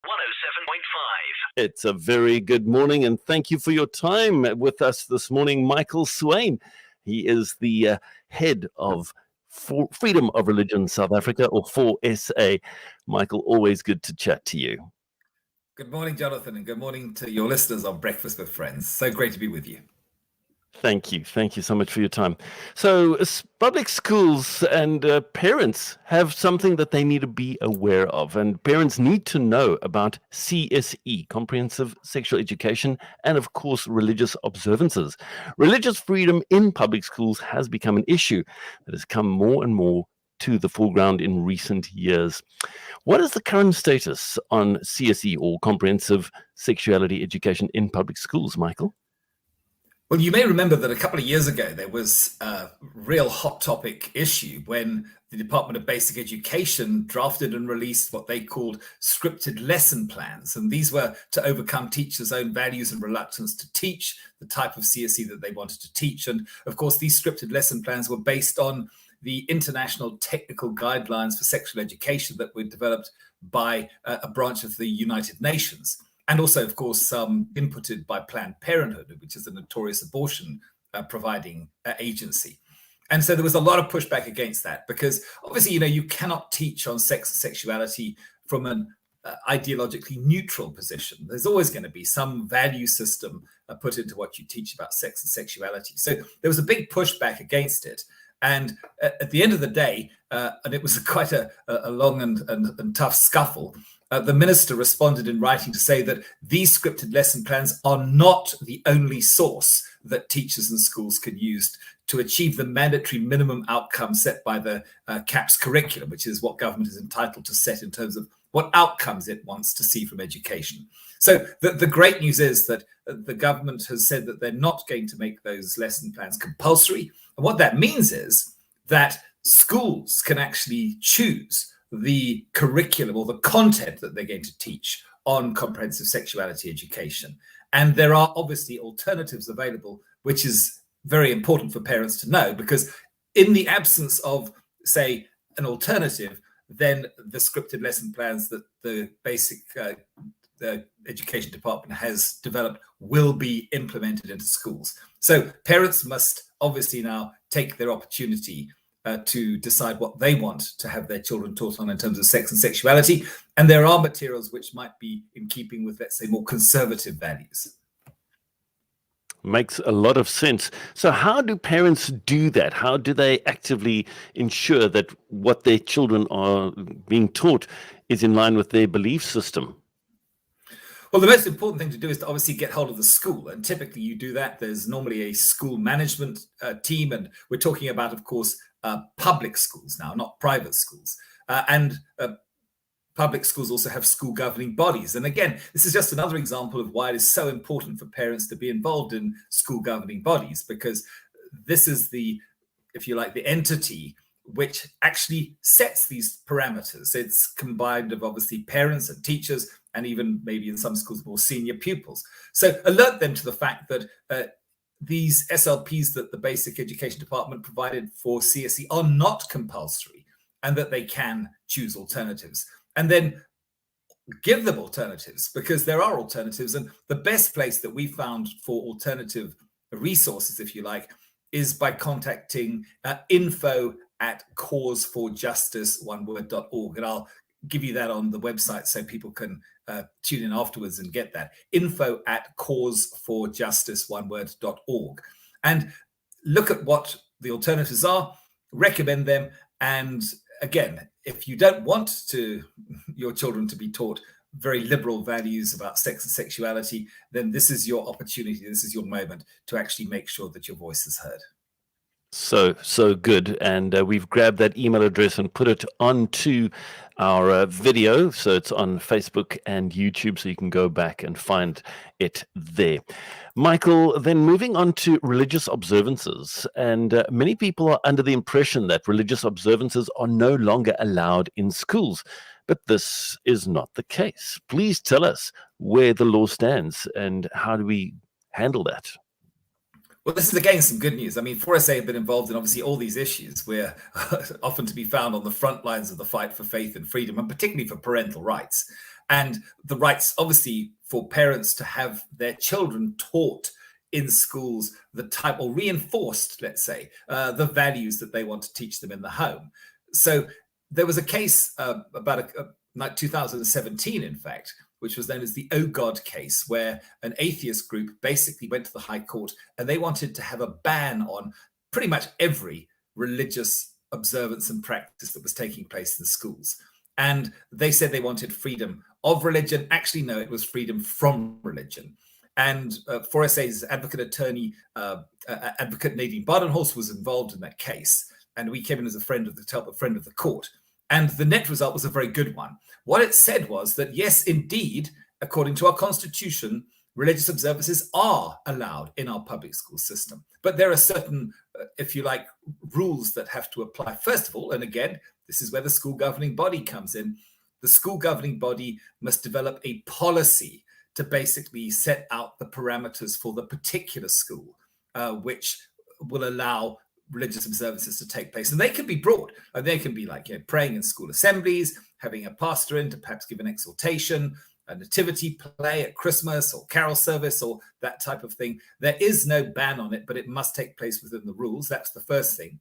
107.5. It's a very good morning, and thank you for your time with us this morning, Michael Swain. He is the head of Freedom of Religion South Africa, or 4SA. Michael, always good to chat to you. Good morning, Jonathan, and good morning to your listeners on Breakfast with Friends. So great to be with you. Thank you. Thank you so much for your time. So public schools and parents have something that they need to be aware of, and parents need to know about CSE, Comprehensive Sexual Education, and of course, religious observances. Religious freedom in public schools has become an issue that has come more and more to the foreground in recent years. What is the current status on CSE, or Comprehensive Sexuality Education in public schools, Michael? Well, you may remember that a couple of years ago, there was a real hot topic issue when the Department of Basic Education drafted and released what they called scripted lesson plans. And these were to overcome teachers' own values and reluctance to teach the type of CSE that they wanted to teach. And of course, these scripted lesson plans were based on the international technical guidelines for sexual education that were developed by a branch of the United Nations. And also, of course, inputted by Planned Parenthood, which is a notorious abortion providing agency. And so there was a lot of pushback against that because obviously, you cannot teach on sex and sexuality from an ideologically neutral position. There's always going to be some value system put into what you teach about sex and sexuality. So there was a big pushback against it. And at the end of the day, and it was quite a long and tough scuffle, the minister responded in writing to say that these scripted lesson plans are not the only source that teachers and schools can use to achieve the mandatory minimum outcome set by the CAPS curriculum, which is what government is entitled to set in terms of what outcomes it wants to see from education. So the great news is that the government has said that they're not going to make those lesson plans compulsory. And what that means is that schools can actually choose the curriculum or the content that they're going to teach on comprehensive sexuality education. And there are obviously alternatives available, which is very important for parents to know, because in the absence of, say, an alternative, then the scripted lesson plans that the basic the education department has developed will be implemented into schools. So parents must obviously now take their opportunity to decide what they want to have their children taught on in terms of sex and sexuality. And there are materials which might be in keeping with, let's say, more conservative values. Makes a lot of sense. So how do parents do that? How do they actively ensure that what their children are being taught is in line with their belief system? Well, the most important thing to do is to obviously get hold of the school. And typically you do that. There's normally a school management team. And we're talking about, of course, public schools now, not private schools. And public schools also have school governing bodies. And again, this is just another example of why it is so important for parents to be involved in school governing bodies, because this is the, if you like, the entity which actually sets these parameters. It's combined of obviously parents and teachers, and even maybe in some schools more senior pupils. So alert them to the fact that these SLPs that the Basic Education Department provided for CSE are not compulsory, and that they can choose alternatives. And then give them alternatives, because there are alternatives. And the best place that we found for alternative resources, if you like, is by contacting info@causeforjustice.org. And I'll give you that on the website so people can tune in afterwards and get that. info@causeforjustice.org. And look at what the alternatives are, recommend them. And again, if you don't want your children to be taught very liberal values about sex and sexuality, then this is your opportunity. This is your moment to actually make sure that your voice is heard. So good. And we've grabbed that email address and put it onto our video. So it's on Facebook and YouTube, so you can go back and find it there. Michael, then moving on to religious observances. And many people are under the impression that religious observances are no longer allowed in schools. But this is not the case. Please tell us where the law stands and how do we handle that? Well, this is again some good news. I mean, 4SA have been involved in obviously all these issues. We're often to be found on the front lines of the fight for faith and freedom, and particularly for parental rights. And the rights, obviously, for parents to have their children taught in schools the type, or reinforced, let's say, the values that they want to teach them in the home. So there was a case about 2017, in fact, which was known as the Oh God case, where an atheist group basically went to the High Court and they wanted to have a ban on pretty much every religious observance and practice that was taking place in the schools. And they said they wanted freedom of religion. Actually, no, it was freedom from religion. And 4SA's advocate attorney, advocate Nadine Badenhorst, was involved in that case. And we came in as a friend of the court. And the net result was a very good one. What it said was that, yes, indeed, according to our constitution, religious observances are allowed in our public school system. But there are certain, if you like, rules that have to apply. First of all, and again, this is where the school governing body comes in. The school governing body must develop a policy to basically set out the parameters for the particular school, which will allow religious observances to take place. And they can be broad. They can be like praying in school assemblies, having a pastor in to perhaps give an exhortation, a nativity play at Christmas or carol service or that type of thing. There is no ban on it, but it must take place within the rules. That's the first thing.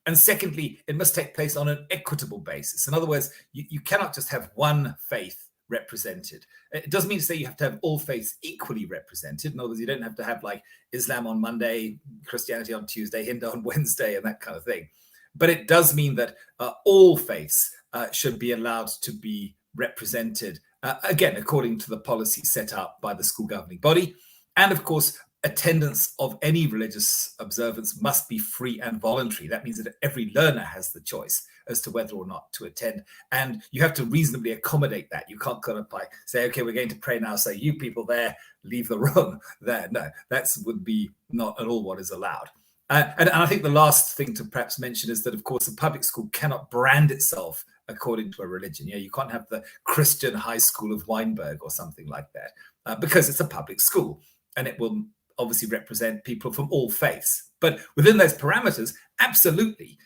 And secondly, it must take place on an equitable basis. In other words, you cannot just have one faith represented. It doesn't mean to say you have to have all faiths equally represented. In other words, you don't have to have like Islam on Monday, Christianity on Tuesday, Hindu on Wednesday, and that kind of thing. But it does mean that all faiths should be allowed to be represented, again, according to the policy set out by the school governing body. And of course, attendance of any religious observance must be free and voluntary. That means that every learner has the choice as to whether or not to attend. And you have to reasonably accommodate that. You can't kind of say, okay, we're going to pray now, so you people there, leave the room there. No, that would be not at all what is allowed. And I think the last thing to perhaps mention is that, of course, a public school cannot brand itself according to a religion. You can't have the Christian High School of Weinberg or something like that, because it's a public school and it will obviously represent people from all faiths. But within those parameters, absolutely,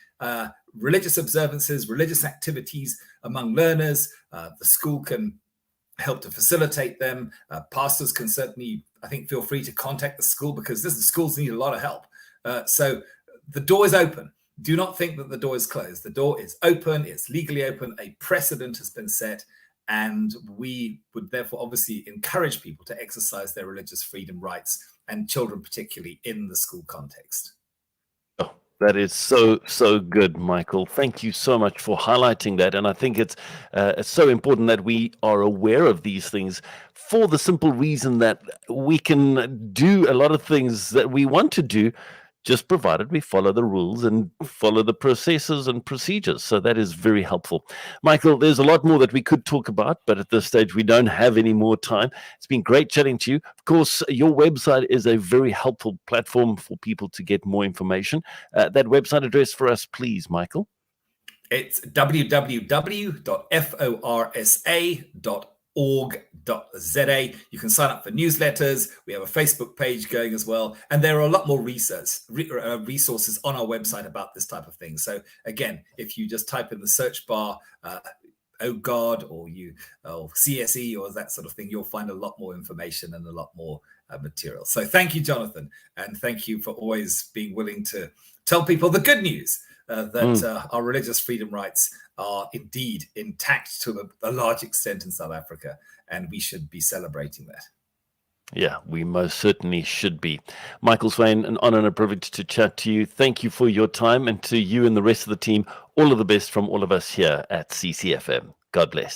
religious observances, religious activities among learners, the school can help to facilitate them. Pastors can certainly, I think, feel free to contact the school, because the schools need a lot of help. So the door is open. Do not think that the door is closed. The door is open. It's legally open. A precedent has been set. And we would therefore obviously encourage people to exercise their religious freedom rights, and children particularly, in the school context. Oh, that is so good, Michael. Thank you so much for highlighting that. And I think it's so important that we are aware of these things, for the simple reason that we can do a lot of things that we want to do, just provided we follow the rules and follow the processes and procedures. So that is very helpful. Michael, there's a lot more that we could talk about, but at this stage, we don't have any more time. It's been great chatting to you. Of course, your website is a very helpful platform for people to get more information. That website address for us, please, Michael. It's www.forsa.org.za. You can sign up for newsletters. We have a Facebook page going as well. And there are a lot more resources on our website about this type of thing. So again, if you just type in the search bar, Oh God, or CSE or that sort of thing, you'll find a lot more information and a lot more material. So thank you, Jonathan. And thank you for always being willing to tell people the good news. That our religious freedom rights are indeed intact to a large extent in South Africa, and we should be celebrating that. Yeah, we most certainly should be. Michael Swain, an honor and a privilege to chat to you. Thank you for your time, and to you and the rest of the team, all of the best from all of us here at CCFM. God bless.